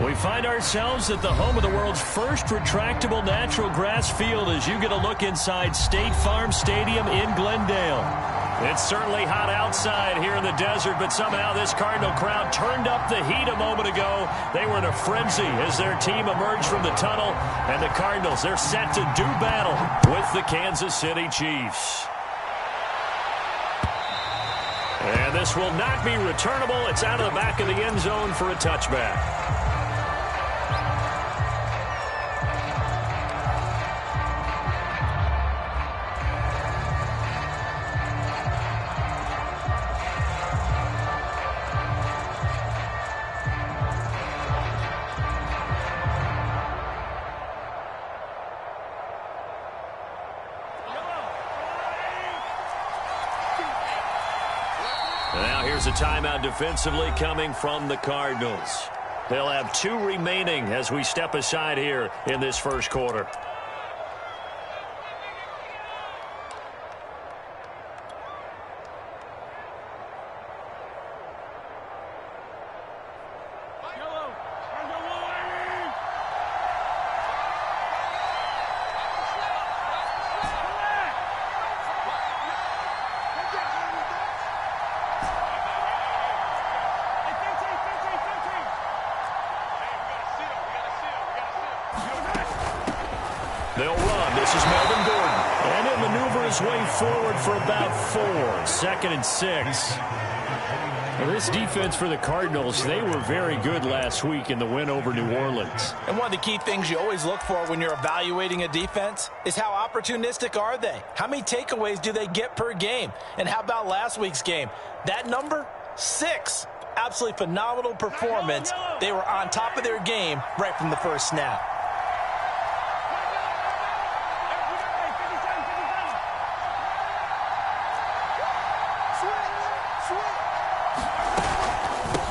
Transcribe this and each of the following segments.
We find ourselves at the home of the world's first retractable natural grass field as you get a look inside State Farm Stadium in Glendale. It's certainly hot outside here in the desert, but somehow this Cardinal crowd turned up the heat a moment ago. They were in a frenzy as their team emerged from the tunnel, and the Cardinals, they're set to do battle with the Kansas City Chiefs. And this will not be returnable. It's out of the back of the end zone for a touchback. Now here's a timeout defensively coming from the Cardinals. They'll have 2 remaining as we step aside here in this first quarter. They'll run. This is Melvin Gordon. And he'll maneuver his way forward for about 4. 2nd and 6. Well, this defense for the Cardinals, they were very good last week in the win over New Orleans. And one of the key things you always look for when you're evaluating a defense is how opportunistic are they? How many takeaways do they get per game? And how about last week's game? That number, 6. Absolutely phenomenal performance. They were on top of their game right from the first snap.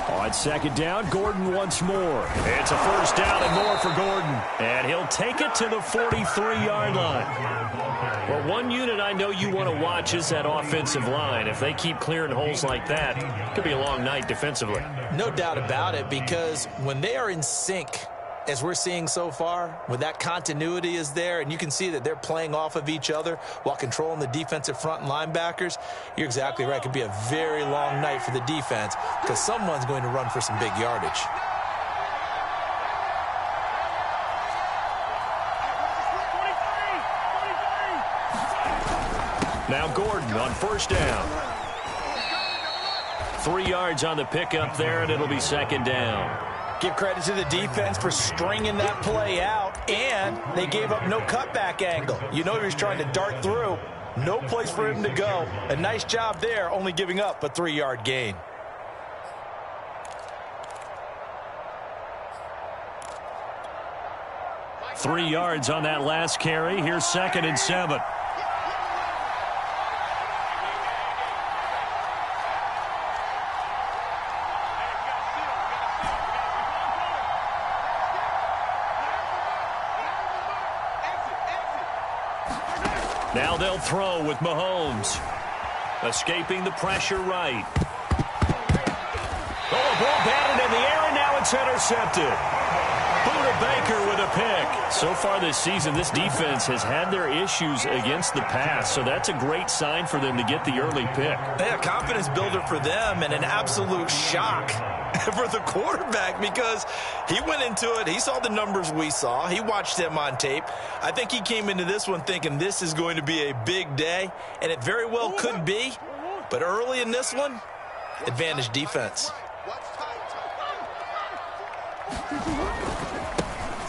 On 2nd down, Gordon once more. It's a 1st down and more for Gordon. And he'll take it to the 43-yard line. Well, one unit I know you want to watch is that offensive line. If they keep clearing holes like that, it could be a long night defensively. No doubt about it, because when they are in sync, as we're seeing so far, when that continuity is there and you can see that they're playing off of each other while controlling the defensive front and linebackers, you're exactly right. It could be a very long night for the defense because someone's going to run for some big yardage. Now Gordon on 1st down. 3 yards on the pickup there, and it'll be 2nd down. Give credit to the defense for stringing that play out, and they gave up no cutback angle. You know he was trying to dart through. No place for him to go. A nice job there, only giving up a 3-yard gain. Three yards on that last carry. Here's 2nd and 7. Now they'll throw with Mahomes. Escaping the pressure right. Oh, a ball batted in the air, and now it's intercepted. Buda Baker with a pick. So far this season, this defense has had their issues against the pass, so that's a great sign for them to get the early pick. Yeah, confidence builder for them and an absolute shock for the quarterback because he went into it. He saw the numbers we saw. He watched them on tape. I think he came into this one thinking this is going to be a big day, and it very well could be. But early in this one, advantage defense.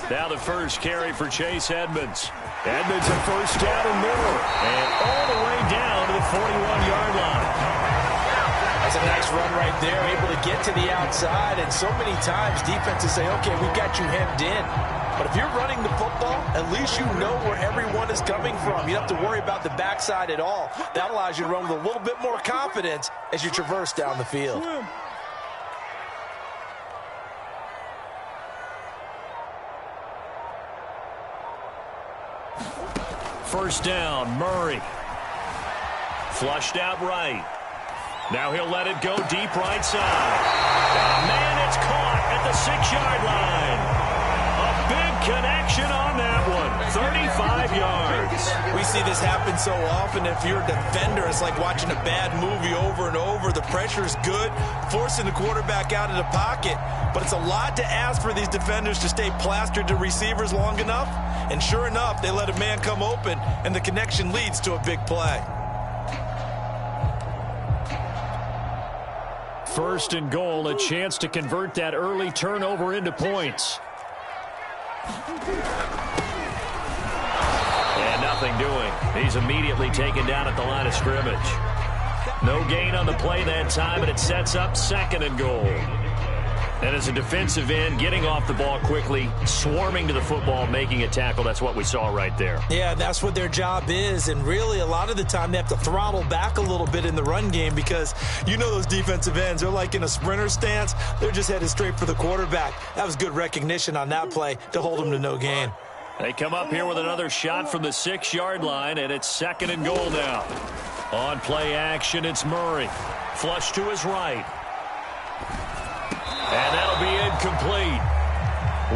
Now the first carry for Chase Edmonds. Edmonds a 1st down and more. And all the way down to the 41-yard line. That's a nice run right there, able to get to the outside. And so many times defenses say, okay, we've got you hemmed in. But if you're running the football, at least you know where everyone is coming from. You don't have to worry about the backside at all. That allows you to run with a little bit more confidence as you traverse down the field. First down, Murray. Flushed out right. Now he'll let it go deep right side. And man, it's caught at the 6-yard line. so often if you're a defender, it's like watching a bad movie over and over. The pressure is good, forcing the quarterback out of the pocket. But it's a lot to ask for these defenders to stay plastered to receivers long enough. And sure enough, they let a man come open, and the connection leads to a big play. First and goal, a chance to convert that early turnover into points. And nothing doing. He's immediately taken down at the line of scrimmage. No gain on the play that time, and it sets up second and goal. And as a defensive end, getting off the ball quickly, swarming to the football, making a tackle, that's what we saw right there. Yeah, that's what their job is. And really, a lot of the time, they have to throttle back a little bit in the run game because you know those defensive ends, they're like in a sprinter stance. They're just headed straight for the quarterback. That was good recognition on that play to hold them to no gain. They come up here with another shot from the 6-yard line, and it's second and goal now. On play action, it's Murray. Flush to his right. And that'll be incomplete.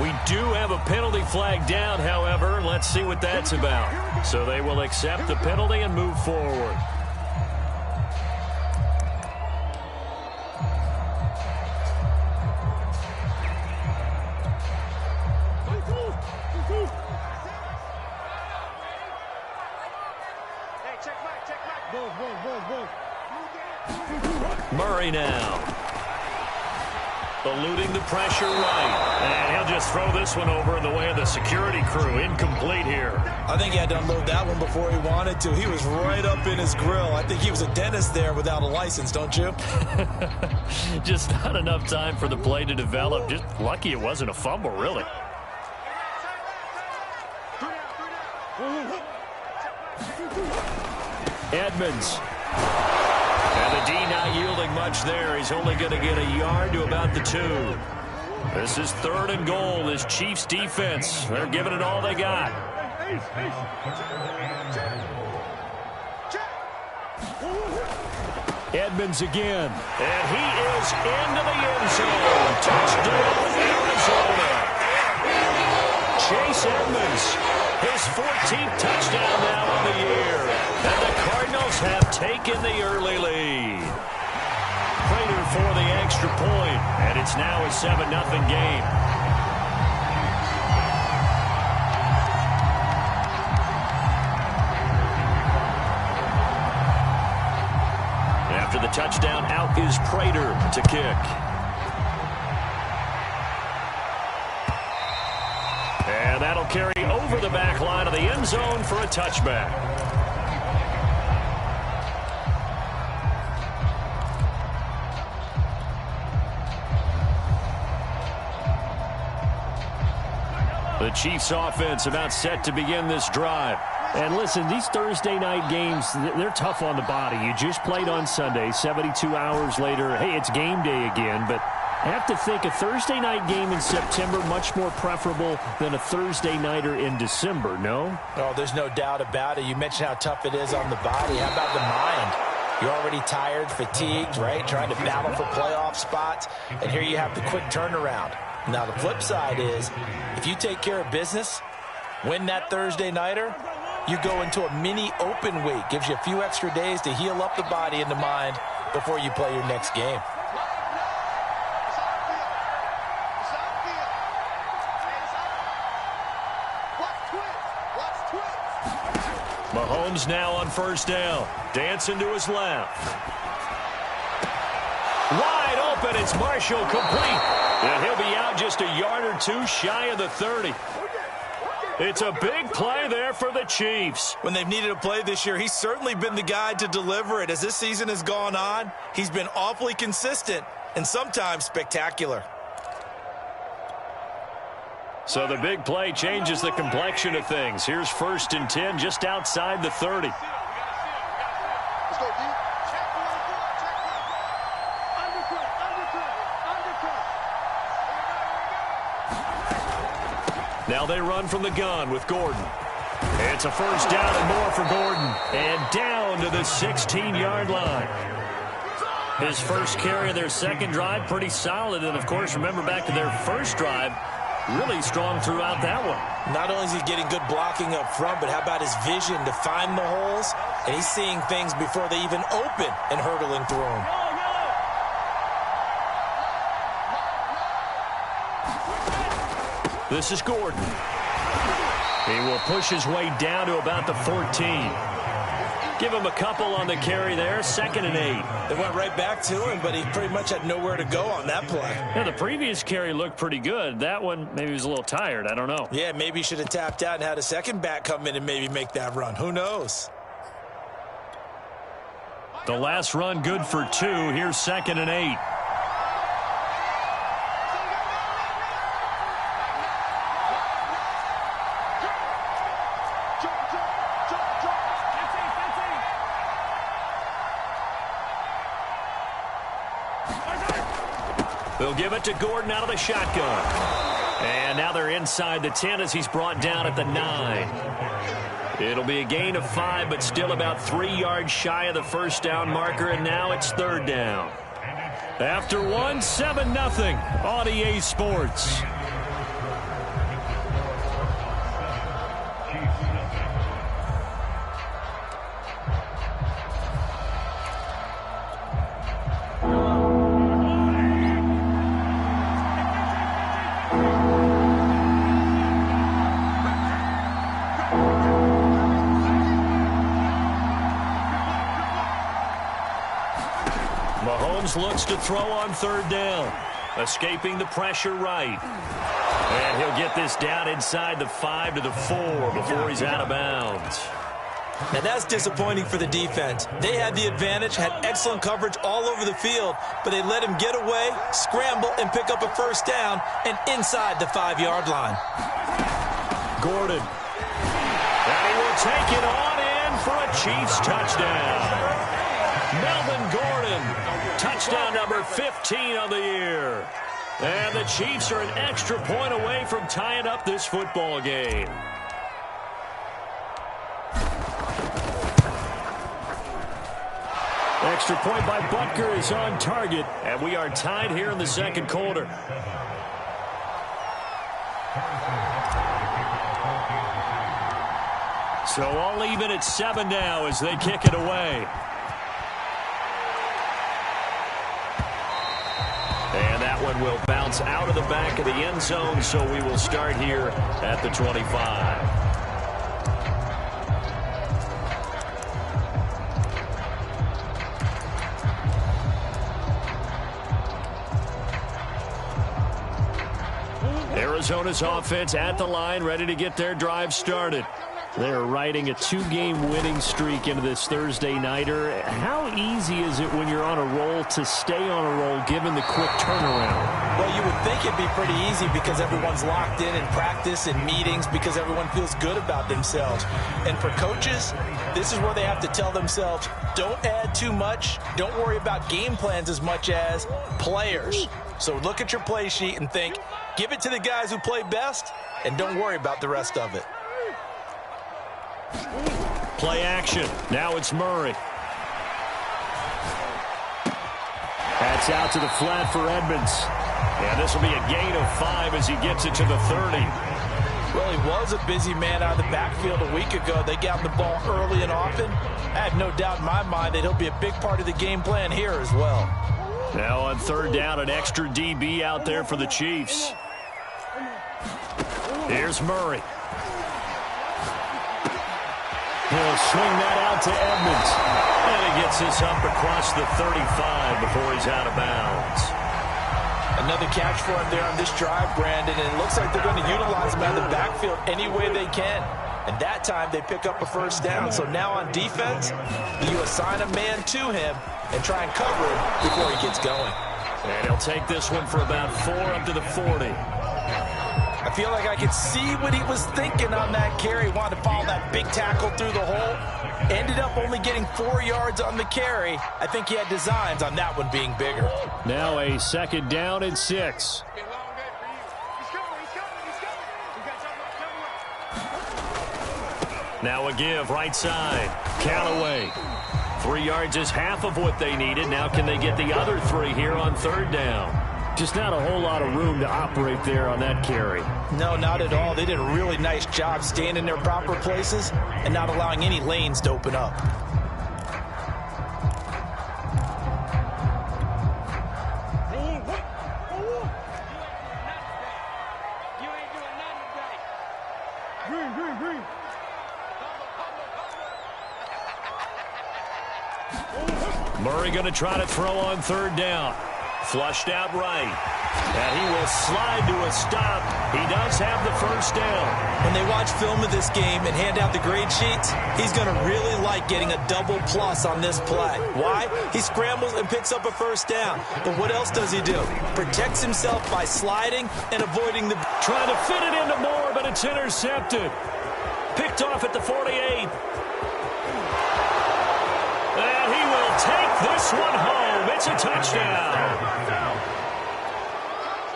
We do have a penalty flag down, however. Let's see what that's about. So they will accept the penalty and move forward. Murray now. Eluding the pressure right. And he'll just throw this one over in the way of the security crew. Incomplete here. I think he had to unload that one before he wanted to. He was right up in his grill. I think he was a dentist there without a license, don't you? Just not enough time for the play to develop. Just lucky it wasn't a fumble, really. Edmonds. And the D not yielding much there. He's only going to get a yard to about the 2. This is third and goal. This Chiefs defense, they're giving it all they got. Edmonds again. And he is into the end zone. Touchdown, Arizona. Chase Edmonds, his 14th touchdown now on the year. And the Cardinals have taken the early lead. Prater for the extra point, and it's now a 7-0 game. After the touchdown, out is Prater to kick. And that'll carry over the back line of the end zone for a touchback. The Chiefs offense about set to begin this drive. And listen, these Thursday night games, they're tough on the body. You just played on Sunday, 72 hours later. Hey, it's game day again, but I have to think a Thursday night game in September much more preferable than a Thursday nighter in December, no? Oh, there's no doubt about it. You mentioned how tough it is on the body. How about the mind? You're already tired, fatigued, right? Trying to battle for playoff spots. And here you have the quick turnaround. Now, the flip side is, if you take care of business, win that Thursday nighter, you go into a mini open week. Gives you a few extra days to heal up the body and the mind before you play your next game. Mahomes now on first down. Dancing to his left. Wide open. It's Marshall complete. And he'll be out just a yard or two shy of the 30. It's a big play there for the Chiefs. When they've needed a play this year, he's certainly been the guy to deliver it. As this season has gone on, he's been awfully consistent and sometimes spectacular. So the big play changes the complexion of things. Here's first and 10 just outside the 30. Now they run from the gun with Gordon. It's a first down and more for Gordon. And down to the 16-yard line. His first carry of their second drive, pretty solid. And, of course, remember back to their first drive, really strong throughout that one. Not only is he getting good blocking up front, but how about his vision to find the holes? And he's seeing things before they even open and hurdling through them. This is Gordon. He will push his way down to about the 14. Give him a couple on the carry there, 2nd and 8. They went right back to him, but he pretty much had nowhere to go on that play. Yeah, the previous carry looked pretty good. That one, maybe he was a little tired. I don't know. Yeah, maybe he should have tapped out and had a second back come in and maybe make that run. Who knows? The last run good for 2. Here's 2nd and 8. They'll give it to Gordon out of the shotgun. And now they're inside the 10 as he's brought down at the 9. It'll be a gain of 5, but still about 3 yards shy of the first down marker, and now it's 3rd down. After 1, 7-0 on EA Sports. Looks to throw on 3rd down. Escaping the pressure right. And he'll get this down inside the 5 to the 4 before he's out of bounds. And that's disappointing for the defense. They had the advantage, had excellent coverage all over the field, but they let him get away, scramble, and pick up a 1st down and inside the 5-yard line. Gordon. And he will take it on in for a Chiefs touchdown. Melvin Gordon, touchdown number 15 on the year. And the Chiefs are an extra point away from tying up this football game. Extra point by Butker is on target, and we are tied here in the 2nd quarter. So all even at 7 now as they kick it away. And that one will bounce out of the back of the end zone, so we will start here at the 25. Arizona's offense at the line, ready to get their drive started. They're riding a 2-game winning streak into this Thursday nighter. How easy is it when you're on a roll to stay on a roll given the quick turnaround? Well, you would think it'd be pretty easy because everyone's locked in practice and meetings because everyone feels good about themselves. And for coaches, this is where they have to tell themselves, don't add too much. Don't worry about game plans as much as players. So look at your play sheet and think, give it to the guys who play best, and don't worry about the rest of it. Play action. Now it's Murray. That's out to the flat for Edmonds. And this will be a gain of 5 as he gets it to the 30. Well, he was a busy man out of the backfield a week ago. They got the ball early and often. I have no doubt in my mind that he'll be a big part of the game plan here as well. Now on 3rd down, an extra DB out there for the Chiefs. Here's Murray. He'll swing that out to Edmonds. And he gets this up across the 35 before he's out of bounds. Another catch for him there on this drive, Brandon, and it looks like they're going to utilize him out of the backfield any way they can. And that time they pick up a 1st down. So now on defense, you assign a man to him and try and cover him before he gets going. And he'll take this one for about 4 up to the 40. I feel like I could see what he was thinking on that carry. Wanted to follow that big tackle through the hole. Ended up only getting 4 yards on the carry. I think he had designs on that one being bigger. Now a 2nd down and 6. Now a give right side. Callaway. 3 yards is half of what they needed. Now can they get the other 3 here on 3rd down? Just not a whole lot of room to operate there on that carry. No, not at all. They did a really nice job staying in their proper places and not allowing any lanes to open up. Murray going to try to throw on third down. Flushed out right. And he will slide to a stop. He does have the first down. When they watch film of this game and hand out the grade sheets, he's going to really like getting a double plus on this play. Why? He scrambles and picks up a first down. But what else does he do? Protects himself by sliding and avoiding the... Trying to fit it into Moore, but it's intercepted. Picked off at the 48. And he will take this one home. It's a touchdown.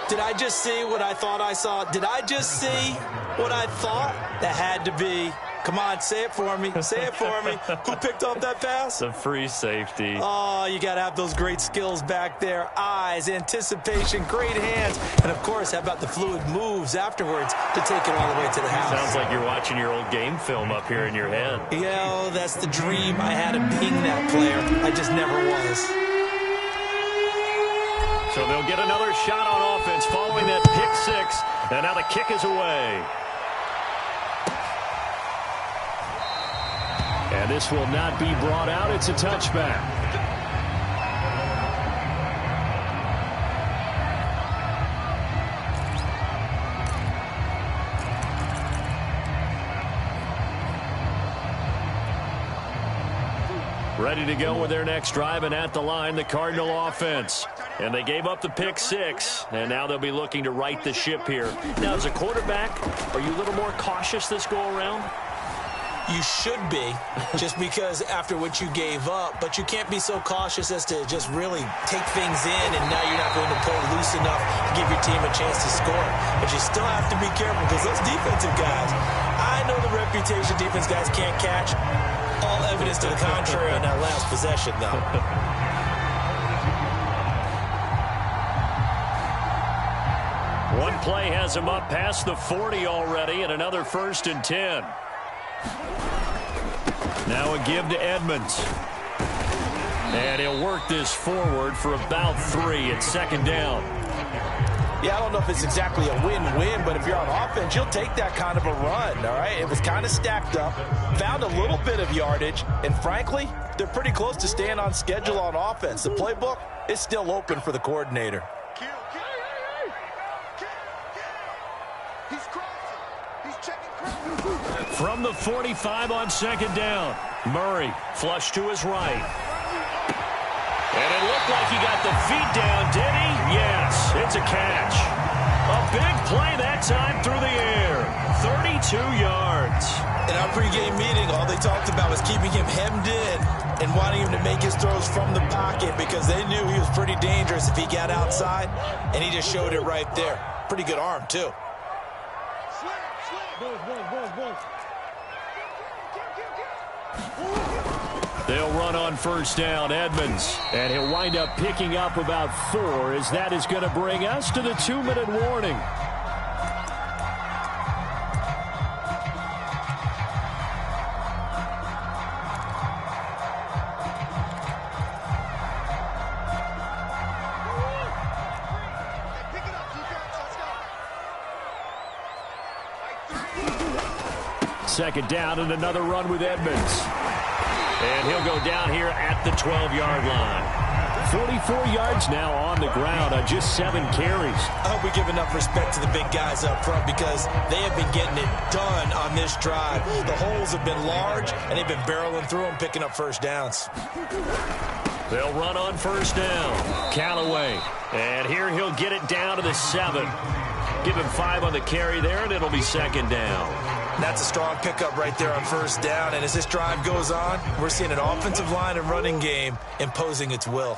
Did I just see what I thought I saw? Did I just see what I thought? That had to be. Come on, say it for me. Say it for me. Who picked off that pass? The free safety. Oh, you got to have those great skills back there. Eyes, anticipation, great hands. And, of course, how about the fluid moves afterwards to take it all the way to the house? Sounds like you're watching your old game film up here in your head. Yeah, that's the dream I had of being that player. I just never was. So they'll get another shot on offense following that pick six. And now the kick is away. And this will not be brought out. It's a touchback. Ready to go with their next drive, and at the line, the Cardinal offense. And they gave up the pick six, and now they'll be looking to right the ship here. Now, as a quarterback, are you a little more cautious this go-around? You should be, just because after what you gave up, but you can't be so cautious as to just really take things in, and now you're not going to play loose enough to give your team a chance to score. But you still have to be careful, because those defensive guys, I know the reputation defense guys can't catch. All evidence to the contrary on that last possession, though. One play has him up past the 40 already, and another 1st and 10. Now a give to Edmonds. And he'll work this forward for about 3 at 2nd down. Yeah, I don't know if it's exactly a win-win, but if you're on offense, you'll take that kind of a run, all right? It was kind of stacked up, found a little bit of yardage, and frankly, they're pretty close to staying on schedule on offense. The playbook is still open for the coordinator. From the 45 on 2nd down, Murray flush to his right. And it looked like he got the feet down, did he? Yes, it's a catch. A big play that time through the air. 32 yards. In our pregame meeting, all they talked about was keeping him hemmed in and wanting him to make his throws from the pocket because they knew he was pretty dangerous if he got outside, and he just showed it right there. Pretty good arm, too. They'll run on 1st down, Edmonds. And he'll wind up picking up about 4, as that is going to bring us to the 2-minute warning. Second down and another run with Edmonds. And he'll go down here at the 12-yard line. 44 yards now on the ground on just 7 carries. I hope we give enough respect to the big guys up front because they have been getting it done on this drive. The holes have been large, and they've been barreling through them, picking up first downs. They'll run on 1st down. Callaway. And here he'll get it down to the 7. Give him 5 on the carry there, and it'll be 2nd down. That's a strong pickup right there on 1st down. And as this drive goes on, we're seeing an offensive line and running game imposing its will.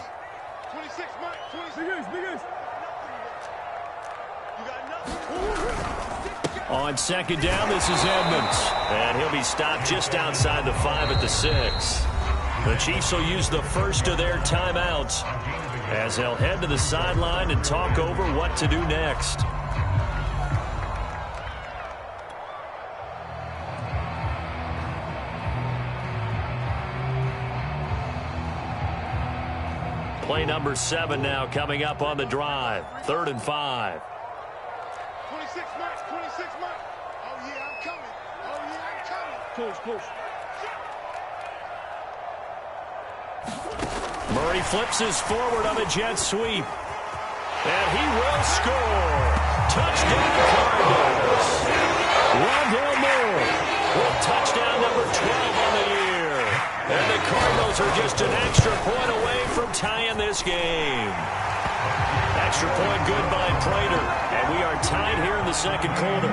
26, Mike. 26. Biggest. On 2nd down, this is Edmonds. And he'll be stopped just outside the 5 at the 6. The Chiefs will use the first of their timeouts. as they'll head to the sideline and talk over what to do next. Play number 7 now coming up on the drive. 3rd and 5. 26 Mike, 26 Mike. Oh, yeah, I'm coming. Oh, yeah, I'm coming. Push. Murray flips his forward on a jet sweep. And he will score. Touchdown Cardinals. Rondale Moore with touchdown number 12 on the year. And the Cardinals are just an extra point away from tying this game. Extra point good by Prater. And we are tied here in the second quarter.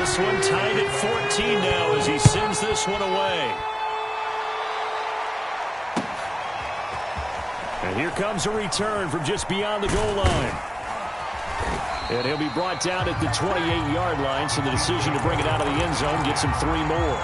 This one tied at 14 now as he sends this one away. And here comes a return from just beyond the goal line. And he'll be brought down at the 28-yard line, so the decision to bring it out of the end zone gets him 3 more.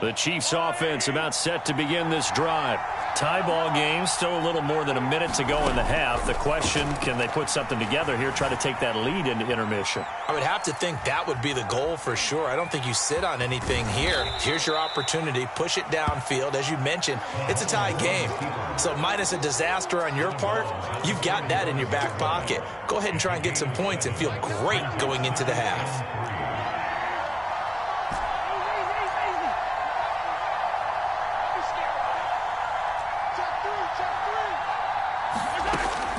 The Chiefs offense about set to begin this drive. Tie ball game, still a little more than a minute to go in the half. The question, can they put something together here, try to take that lead into intermission? I would have to think that would be the goal for sure. I don't think you sit on anything here. Here's your opportunity. Push it downfield. As you mentioned, it's a tie game. So minus a disaster on your part, you've got that in your back pocket. Go ahead and try and get some points and feel great going into the half.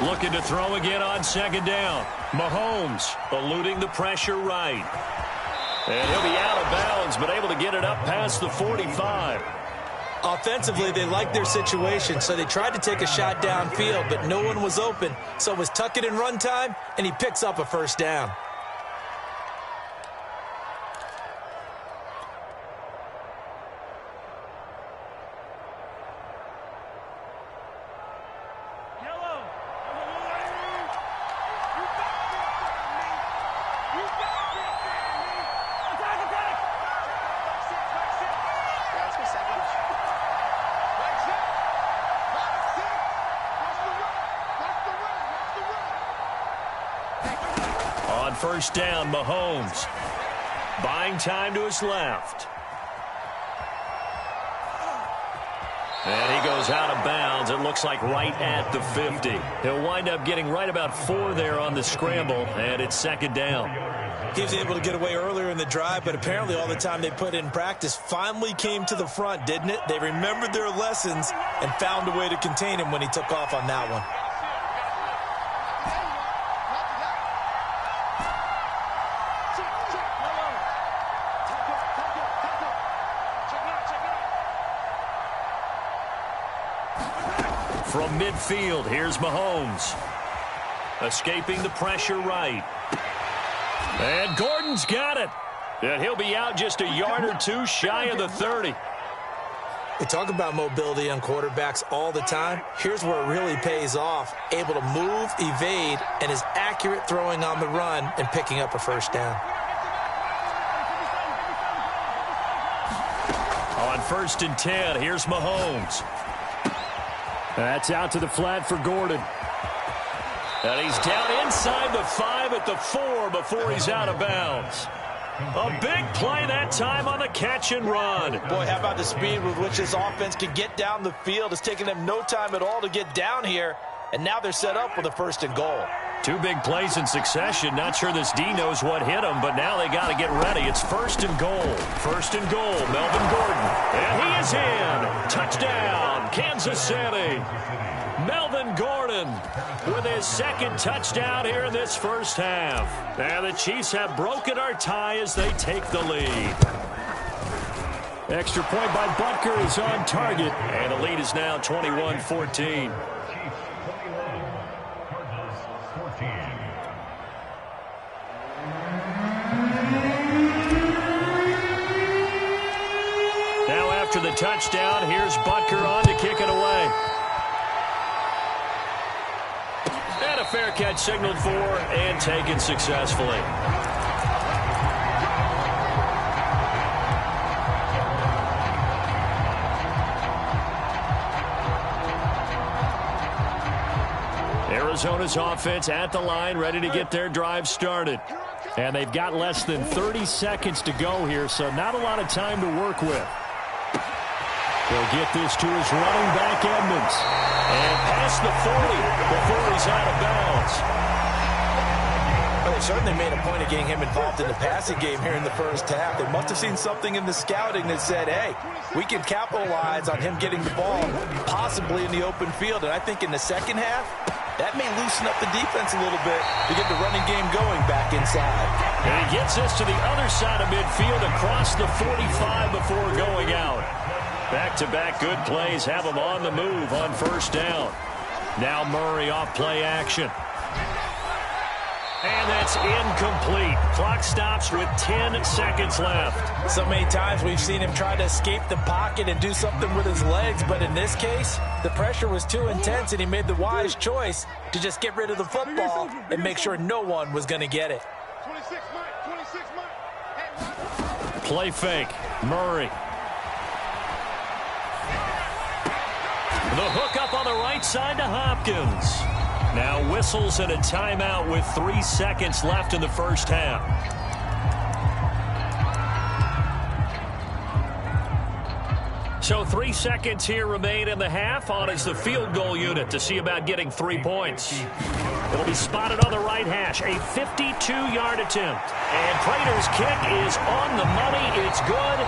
Looking to throw again on 2nd down. Mahomes eluding the pressure right. And he'll be out of bounds, but able to get it up past the 45. Offensively, they liked their situation, so they tried to take a shot downfield, but no one was open. So it was tuck it in run time, and he picks up a 1st down. On 1st down, Mahomes buying time to his left. And he goes out of bounds. It looks like right at the 50. He'll wind up getting right about 4 there on the scramble, and it's 2nd down. He was able to get away earlier in the drive, but apparently all the time they put in practice finally came to the front, didn't it? They remembered their lessons and found a way to contain him when he took off on that one. From midfield, here's Mahomes. Escaping the pressure right. And Gordon's got it. And he'll be out just a yard or 2 shy of the 30. We talk about mobility on quarterbacks all the time. Here's where it really pays off. Able to move, evade, and is accurate throwing on the run and picking up a 1st down. On 1st and 10, here's Mahomes. That's out to the flat for Gordon. And he's down inside the 5 at the 4 before he's out of bounds. A big play that time on the catch and run. Boy, how about the speed with which this offense can get down the field? It's taken them no time at all to get down here. And now they're set up with a 1st and goal. 2 big plays in succession. Not sure this D knows what hit him, but now they got to get ready. It's 1st and goal. 1st and goal, Melvin Gordon. And he is in. Touchdown, Kansas City. Melvin Gordon with his 2nd touchdown here in this 1st half. And the Chiefs have broken our tie as they take the lead. Extra point by Butker is on target. And the lead is now 21-14. the touchdown. Here's Butker on to kick it away. And a fair catch signaled for and taken successfully. Arizona's offense at the line, ready to get their drive started. And they've got less than 30 seconds to go here, so not a lot of time to work with. He'll get this to his running back, Edmonds. And past the 40 before he's out of bounds. Well, they certainly made a point of getting him involved in the passing game here in the first half. They must have seen something in the scouting that said, hey, we can capitalize on him getting the ball, possibly in the open field. And I think in the second half, that may loosen up the defense a little bit to get the running game going back inside. And he gets us to the other side of midfield across the 45 before going out. Back-to-back good plays have him on the move on first down. Now Murray off play action. And that's incomplete. Clock stops with 10 seconds left. So many times we've seen him try to escape the pocket and do something with his legs, but in this case, the pressure was too intense and he made the wise choice to just get rid of the football and make sure no one was going to get it. 26 Mike. Play fake. Murray. The hook up on the right side to Hopkins. Now whistles and a timeout with 3 seconds left in the first half. So 3 seconds here remain in the half. On is the field goal unit to see about getting 3 points. It'll be spotted on the right hash. A 52-yard attempt. And Prater's kick is on the money. It's good.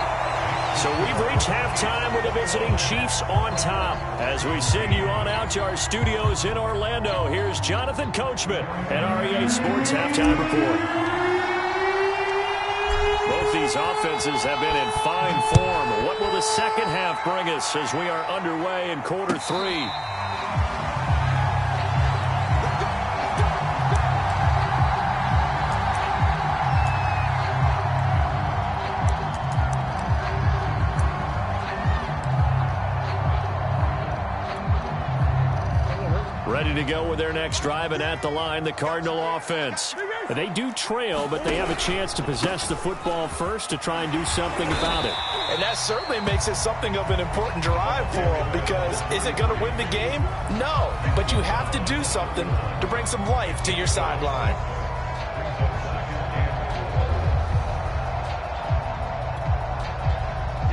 So we've reached halftime with the visiting Chiefs on top. As we send you on out to our studios in Orlando, here's Jonathan Coachman at REA Sports Halftime Report. Both these offenses have been in fine form. What will the second half bring us as we are underway in quarter 3? Ready to go with their next drive, and at the line, the Cardinal offense. They do trail, but they have a chance to possess the football first to try and do something about it. And that certainly makes it something of an important drive for them, because is it going to win the game? No, but you have to do something to bring some life to your sideline.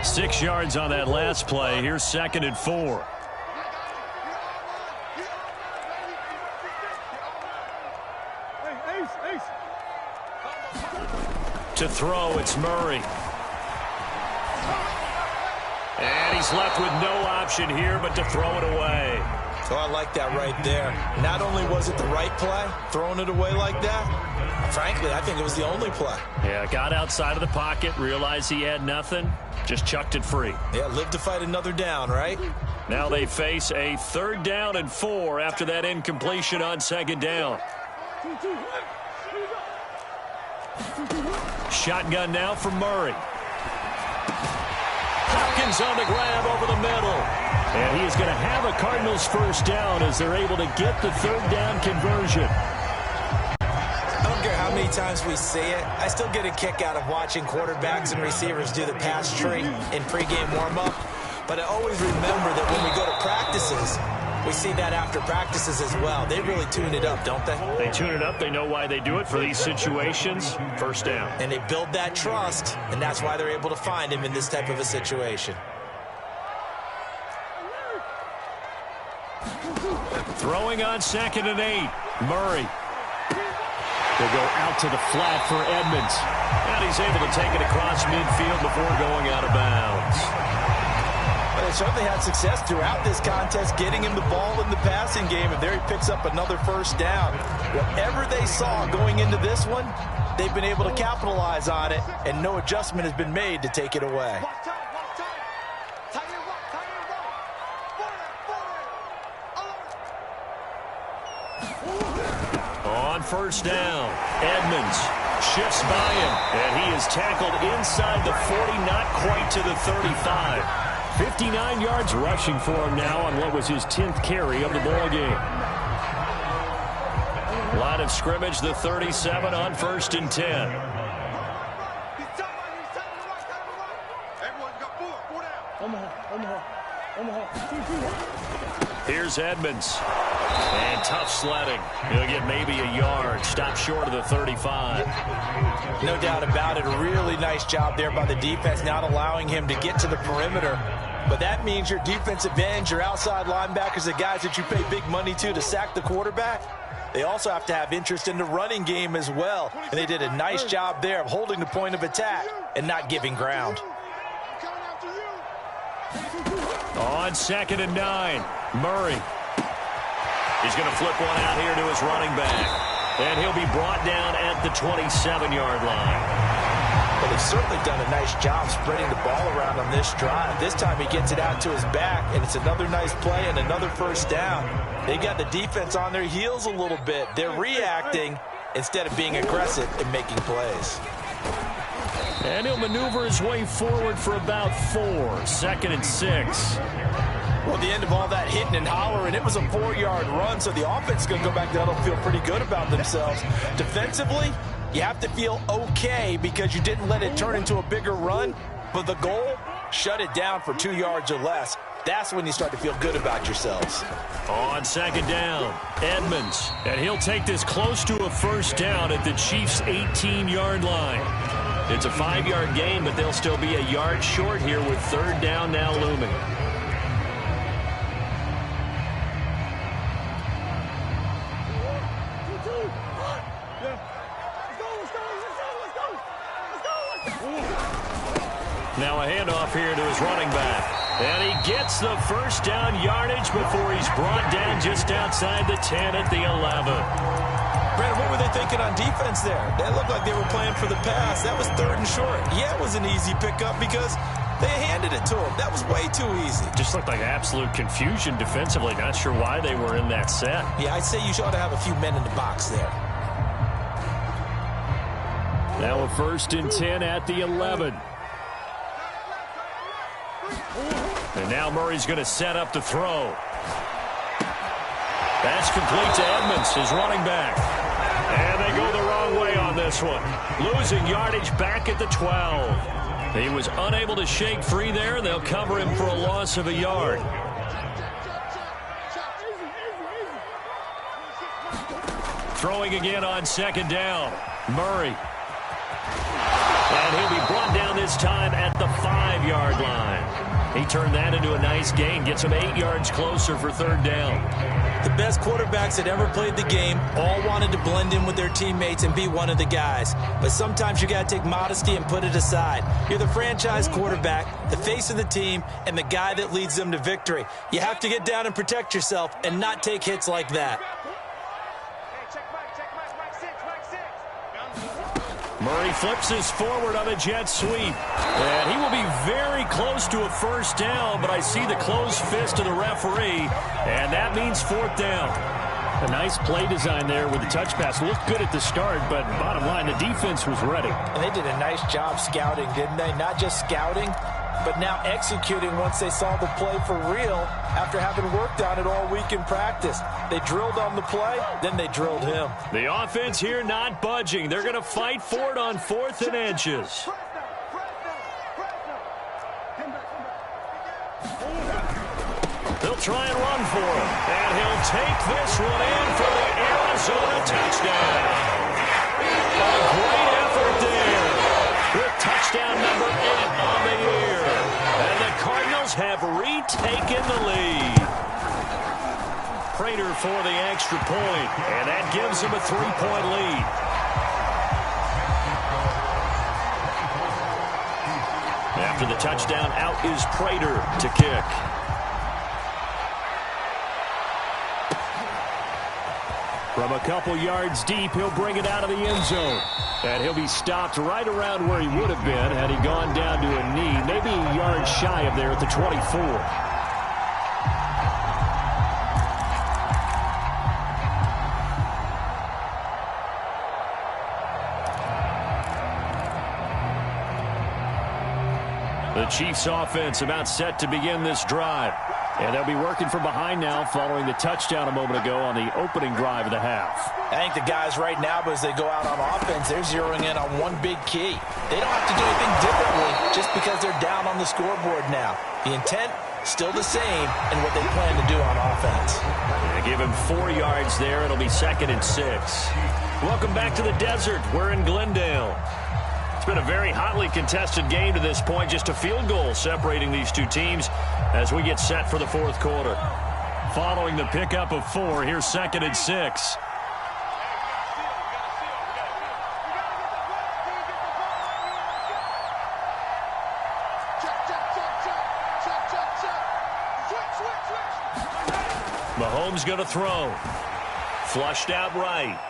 Six yards on that last play. Here's 2nd and 4. To throw, it's Murray. And he's left with no option here but to throw it away. Oh, I like that right there. Not only was it the right play, throwing it away like that, frankly, I think it was the only play. Yeah, got outside of the pocket, realized he had nothing, just chucked it free. Yeah, live to fight another down, right? Now they face a 3rd down and 4 after that incompletion on 2nd down. Shotgun now for Murray. Hopkins on the grab over the middle. And he is going to have a Cardinals first down as they're able to get the 3rd down conversion. I don't care how many times we see it. I still get a kick out of watching quarterbacks and receivers do the pass tree in pregame warm-up. But I always remember that when we go to practices, we see that after practices as well. They really tune it up, don't they? They tune it up. They know why they do it for these situations. First down. And they build that trust, and that's why they're able to find him in this type of a situation. Throwing on 2nd and 8. Murray. They'll go out to the flat for Edmonds. And he's able to take it across midfield before going out of bounds. They certainly had success throughout this contest, getting him the ball in the passing game, and there he picks up another first down. Whatever they saw going into this one, they've been able to capitalize on it, and no adjustment has been made to take it away. On first down, Edmonds shifts by him, and he is tackled inside the 40, not quite to the 35. 59 yards rushing for him now on what was his 10th carry of the ball game. Line of scrimmage, the 37 on 1st and 10. Here's Edmonds. And tough sledding. He'll get maybe a yard. Stop short of the 35. No doubt about it. A really nice job there by the defense, not allowing him to get to the perimeter. But that means your defensive ends, your outside linebackers, the guys that you pay big money to sack the quarterback, they also have to have interest in the running game as well. And they did a nice job there of holding the point of attack and not giving ground. On 2nd and 9, Murray. He's going to flip one out here to his running back. And he'll be brought down at the 27-yard line. Well, they've certainly done a nice job spreading the ball around on this drive. This time he gets it out to his back, and it's another nice play and another first down. They got the defense on their heels a little bit. They're reacting instead of being aggressive and making plays. And he'll maneuver his way forward for about 4. 2nd and 6. Well, at the end of all that hitting and hollering, it was a 4-yard run, so the offense is going to go back down and feel pretty good about themselves. Defensively, you have to feel okay because you didn't let it turn into a bigger run, but the goal, shut it down for 2 yards or less. That's when you start to feel good about yourselves. On 2nd down, Edmonds. And he'll take this close to a first down at the Chiefs' 18-yard line. It's a 5-yard gain, but they'll still be a yard short here with 3rd down now looming. Now a handoff here to his running back. And he gets the first down yardage before he's brought down just outside the 10 at the 11. Brandon, what were they thinking on defense there? They looked like they were playing for the pass. That was 3rd and short. Yeah, it was an easy pickup because they handed it to him. That was way too easy. Just looked like absolute confusion defensively. Not sure why they were in that set. Yeah, I'd say you ought to have a few men in the box there. Now a 1st and 10 at the 11. And now Murray's going to set up to throw. That's complete to Edmonds, his running back. And they go the wrong way on this one. Losing yardage back at the 12. He was unable to shake free there, and they'll cover him for a loss of a yard. Throwing again on 2nd down. Murray. And he'll be brought down this time at the 5-yard line. He turned that into a nice gain. Gets him 8 yards closer for 3rd down. The best quarterbacks that ever played the game all wanted to blend in with their teammates and be one of the guys. But sometimes you got to take modesty and put it aside. You're the franchise quarterback, the face of the team, and the guy that leads them to victory. You have to get down and protect yourself and not take hits like that. Murray flips his forward on a jet sweep. And he will be very close to a first down, but I see the closed fist of the referee, and that means 4th down. A nice play design there with the touch pass. Looked good at the start, but bottom line, the defense was ready. And they did a nice job scouting, didn't they? Not just scouting, but now executing once they saw the play for real after having worked on it all week in practice. They drilled on the play, then they drilled him. The offense here not budging. They're going to fight for it on 4th and inches. They'll try and run for him. And he'll take this one in for the Arizona touchdown. A great effort there. With touchdown number 8 on the year. And the Cardinals have retaken the lead. Prater for the extra point. And that gives them a 3-point lead. After the touchdown, out is Prater to kick. From a couple yards deep, he'll bring it out of the end zone. And he'll be stopped right around where he would have been had he gone down to a knee, maybe a yard shy of there at the 24. The Chiefs offense about set to begin this drive. And they'll be working from behind now following the touchdown a moment ago on the opening drive of the half. I think the guys right now, as they go out on offense, they're zeroing in on one big key. They don't have to do anything differently just because they're down on the scoreboard now. The intent, still the same in what they plan to do on offense. They give him 4 yards there. It'll be 2nd and 6. Welcome back to the desert. We're in Glendale. It's been a very hotly contested game to this point. Just a field goal separating these two teams as we get set for the 4th quarter. Following the pickup of 4, here's 2nd and 6. Mahomes going to throw. Flushed out right.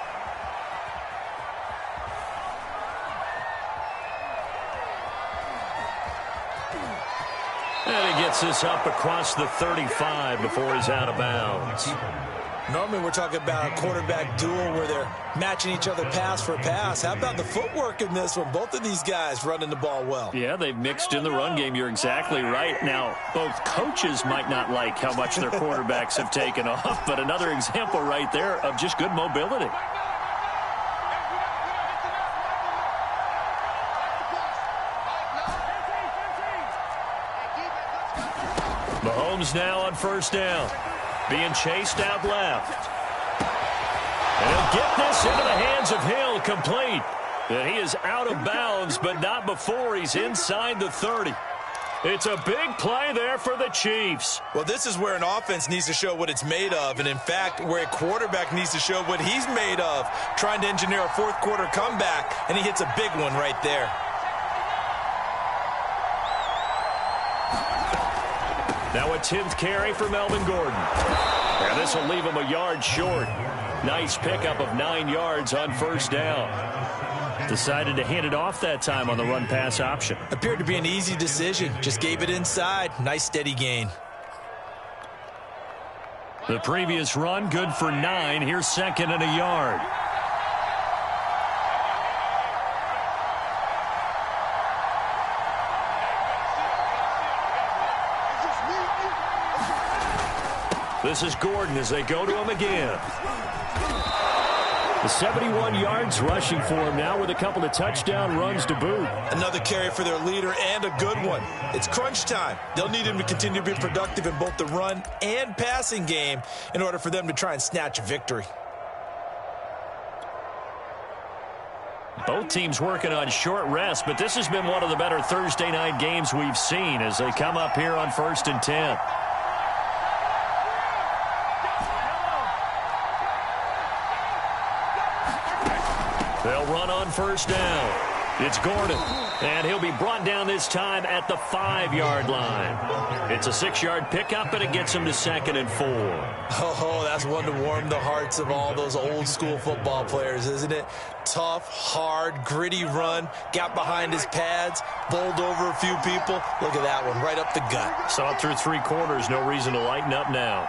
And he gets this up across the 35 before he's out of bounds. Normally we're talking about a quarterback duel where they're matching each other pass for pass. How about the footwork in this one? Both of these guys running the ball well. Yeah, they've mixed in the run game. You're exactly right. Now, both coaches might not like how much their quarterbacks have taken off, but another example right there of just good mobility. Mahomes now on 1st down. Being chased out left. And he'll get this into the hands of Hill, complete. And he is out of bounds, but not before he's inside the 30. It's a big play there for the Chiefs. Well, this is where an offense needs to show what it's made of. And, in fact, where a quarterback needs to show what he's made of. Trying to engineer a 4th quarter comeback, and he hits a big one right there. Now a 10th carry for Melvin Gordon. And this will leave him a yard short. Nice pickup of 9 yards on 1st down. Decided to hand it off that time on the run-pass option. Appeared to be an easy decision. Just gave it inside. Nice steady gain. The previous run, good for 9. Here's 2nd and a yard. This is Gordon as they go to him again. The 71 yards rushing for him now with a couple of touchdown runs to boot. Another carry for their leader and a good one. It's crunch time. They'll need him to continue to be productive in both the run and passing game in order for them to try and snatch a victory. Both teams working on short rest, but this has been one of the better Thursday night games we've seen as they come up here on 1st and 10. They'll run on 1st down. It's Gordon, and he'll be brought down this time at the 5-yard line. It's a 6-yard pickup, and it gets him to 2nd and 4. Oh, that's one to warm the hearts of all those old-school football players, isn't it? Tough, hard, gritty run, got behind his pads, bowled over a few people. Look at that one, right up the gut. Saw it through 3 quarters, no reason to lighten up now.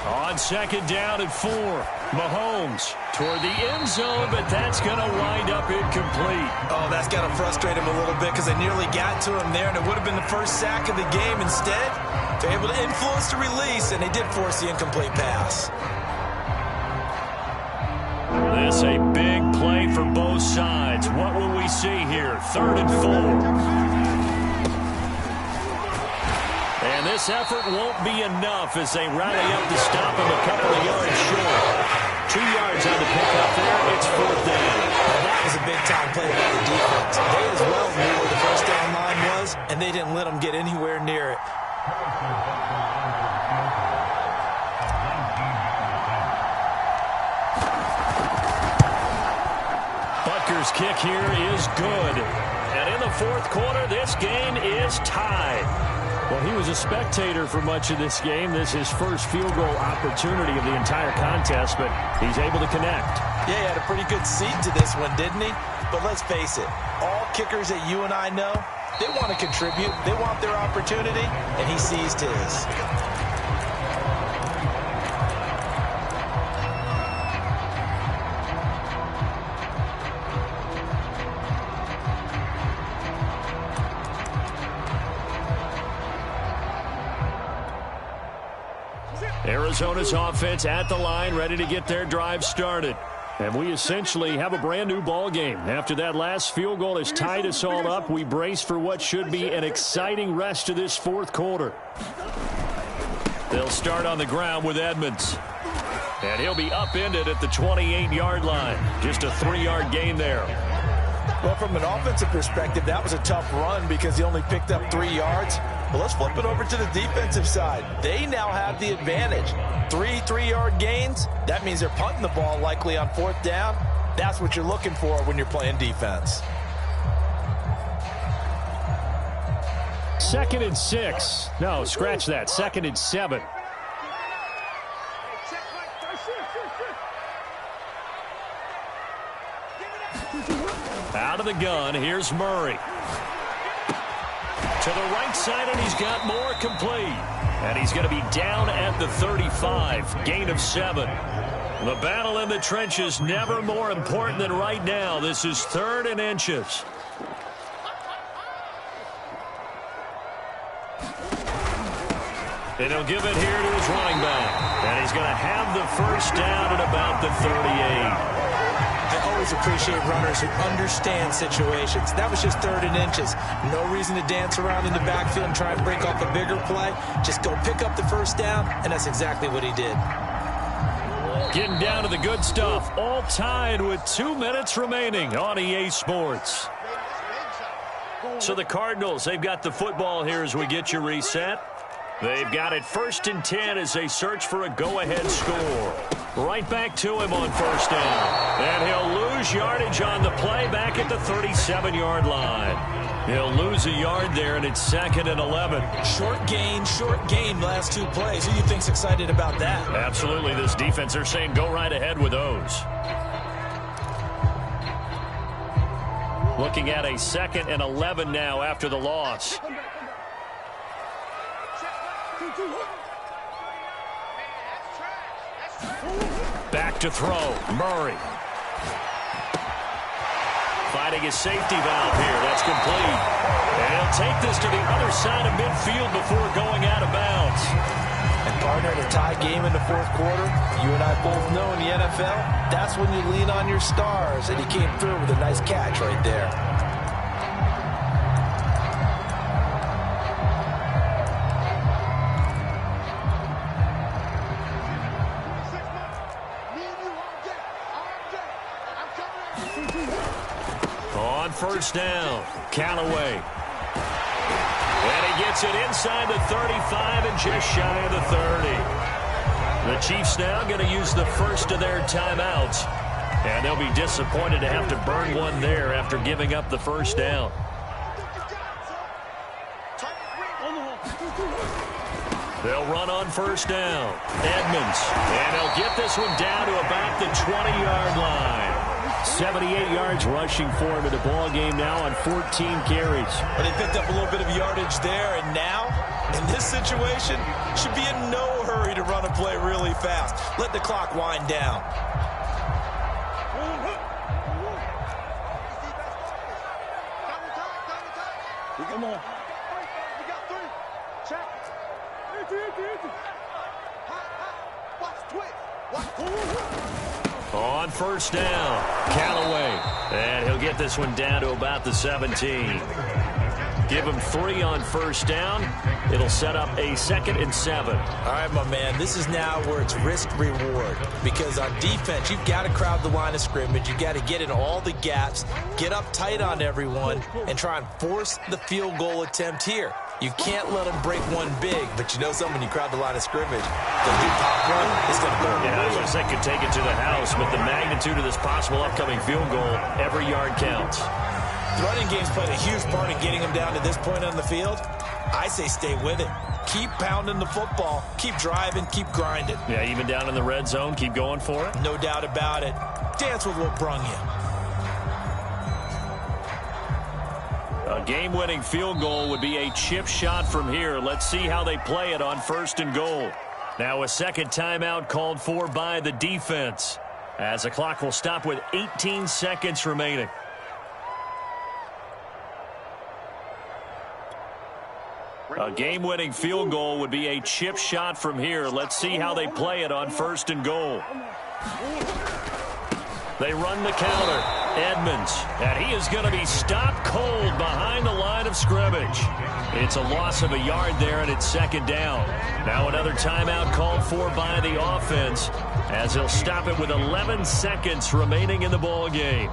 On 2nd down and 4. Mahomes toward the end zone, but that's going to wind up incomplete. Oh, that's got to frustrate him a little bit because they nearly got to him there, and it would have been the first sack of the game. Instead, they're able to influence the release, and they did force the incomplete pass. This a big play for both sides. What will we see here? 3rd and 4. And this effort won't be enough as they rally up to stop him a couple of yards short. 2 yards on the pickup there. It's 4th down. Now that was a big-time play by the defense. They as well knew where the first down line was, and they didn't let them get anywhere near it. Butker's kick here is good. And in the 4th quarter, this game is tied. Well, he was a spectator for much of this game. This is his first field goal opportunity of the entire contest, but he's able to connect. Yeah, he had a pretty good seat to this one, didn't he? But let's face it, all kickers that you and I know, they want to contribute. They want their opportunity, and he seized his. Arizona's offense at the line, ready to get their drive started. And we essentially have a brand new ball game. After that last field goal has tied us all up, we brace for what should be an exciting rest of this fourth quarter. They'll start on the ground with Edmonds. And he'll be upended at the 28-yard line. Just a 3-yard gain there. Well, from an offensive perspective, that was a tough run because he only picked up 3 yards. Well, let's flip it over to the defensive side. They now have the advantage. 3-3-yard gains, that means they're punting the ball likely on 4th down. That's what you're looking for when you're playing defense. 2nd and 6. No, scratch that. 2nd and 7. Out of the gun, here's Murray. To the right side, and he's got more complete. And he's going to be down at the 35. Gain of 7. The battle in the trenches never more important than right now. This is 3rd and inches. And he'll give it here to his running back. And he's going to have the first down at about the 38. I always appreciate runners who understand situations. That was just 3rd and inches. No reason to dance around in the backfield and try and break off a bigger play. Just go pick up the first down, and that's exactly what he did. Getting down to the good stuff. All tied with 2 minutes remaining on EA Sports. So the Cardinals, they've got the football here as we get you reset. They've got it 1st and 10 as they search for a go-ahead score. Right back to him on 1st down. And he'll lose yardage on the play back at the 37-yard line. He'll lose a yard there, and it's 2nd and 11. Short gain last 2 plays. Who do you think's excited about that? Absolutely. This defense, they're saying go right ahead with those. Looking at a 2nd and 11 now after the loss. Back to throw. Murray. Finding his safety valve here. That's complete. And he'll take this to the other side of midfield before going out of bounds. And partner, in a tie game in the 4th quarter, you and I both know in the NFL, that's when you lean on your stars. And he came through with a nice catch right there. On 1st down, Callaway. And he gets it inside the 35 and just shy of the 30. The Chiefs now going to use the first of their timeouts. And they'll be disappointed to have to burn one there after giving up the 1st down. They'll run on 1st down. Edmonds. And they'll get this one down to about the 20-yard line. 78 yards rushing for him in the ball game now on 14 carries. But they picked up a little bit of yardage there, and now, in this situation, should be in no hurry to run a play really fast. Let the clock wind down. Come on. We got 3. Check. Watch twist. On 1st down, Callaway. And he'll get this one down to about the 17. Give him 3 on 1st down. It'll set up a 2nd and 7. All right, my man, this is now where it's risk-reward. Because on defense, you've got to crowd the line of scrimmage. You've got to get in all the gaps, get up tight on everyone, and try and force the field goal attempt here. You can't let them break one big, but you know something, when you crowd the line of scrimmage, they'll do pop one, it's going to go. Yeah, I was going to say could take it to the house, but the magnitude of this possible upcoming field goal, every yard counts. The running game's played a huge part in getting them down to this point on the field. I say stay with it. Keep pounding the football. Keep driving. Keep grinding. Yeah, even down in the red zone, keep going for it. No doubt about it. Dance with what brung you. A game-winning field goal would be a chip shot from here. Let's see how they play it on 1st and goal. Now a 2nd timeout called for by the defense, as the clock will stop with 18 seconds remaining. A game-winning field goal would be a chip shot from here. Let's see how they play it on 1st and goal. They run the counter. Edmonds, and he is going to be stopped cold behind the line of scrimmage. It's a loss of a yard there, and it's 2nd down. Now another timeout called for by the offense, as he'll stop it with 11 seconds remaining in the ball game.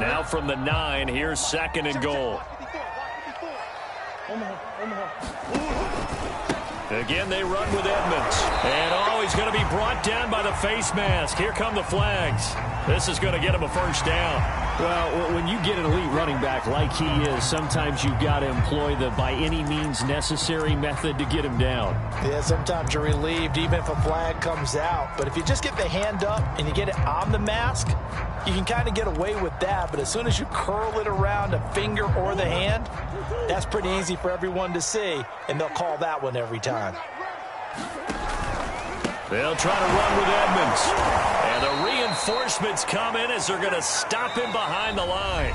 Now from the 9, here's 2nd and goal. Again, they run with Edmonds. And, he's going to be brought down by the face mask. Here come the flags. This is going to get him a 1st down. Well, when you get an elite running back like he is, sometimes you've got to employ the by any means necessary method to get him down. Yeah, sometimes you're relieved even if a flag comes out. But if you just get the hand up and you get it on the mask, you can kind of get away with that. But as soon as you curl it around a finger or the hand, that's pretty easy for everyone to see, and they'll call that one every time. They'll try to run with Edmonds. And the reinforcements come in as they're going to stop him behind the line.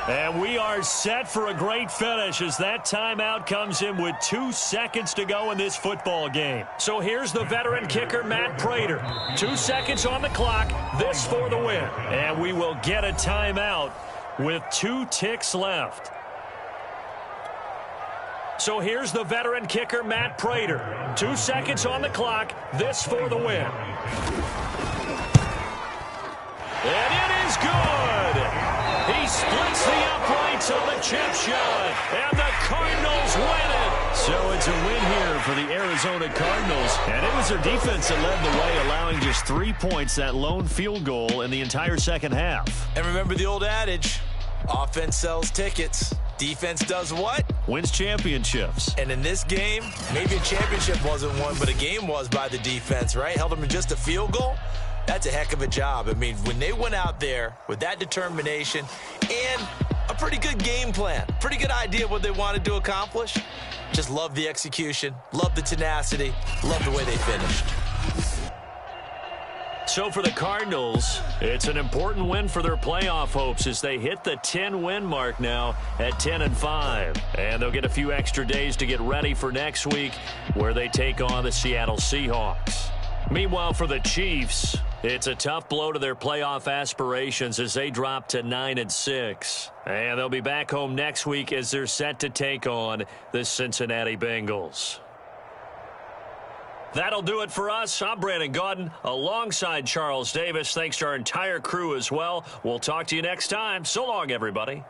And we are set for a great finish as that timeout comes in with 2 seconds to go in this football game. So here's the veteran kicker, Matt Prater. 2 seconds on the clock. This for the win. And we will get a timeout with 2 ticks left. So here's the veteran kicker, Matt Prater. 2 seconds on the clock. This for the win. And it is good. He splits the uprights on the chip shot. And the Cardinals win it. So it's a win here for the Arizona Cardinals. And it was their defense that led the way, allowing just 3 points, that lone field goal in the entire second half. And remember the old adage, offense sells tickets. Defense does what? Wins championships. And in this game, maybe a championship wasn't won, but a game was by the defense, right? Held them to just a field goal. That's a heck of a job. I mean, when they went out there with that determination and a pretty good game plan, pretty good idea of what they wanted to accomplish, just love the execution, love the tenacity, love the way they finished. So for the Cardinals, it's an important win for their playoff hopes as they hit the 10-win mark now at 10-5. And they'll get a few extra days to get ready for next week where they take on the Seattle Seahawks. Meanwhile, for the Chiefs, it's a tough blow to their playoff aspirations as they drop to 9-6. And they'll be back home next week as they're set to take on the Cincinnati Bengals. That'll do it for us. I'm Brandon Gaudin alongside Charles Davis. Thanks to our entire crew as well. We'll talk to you next time. So long, everybody.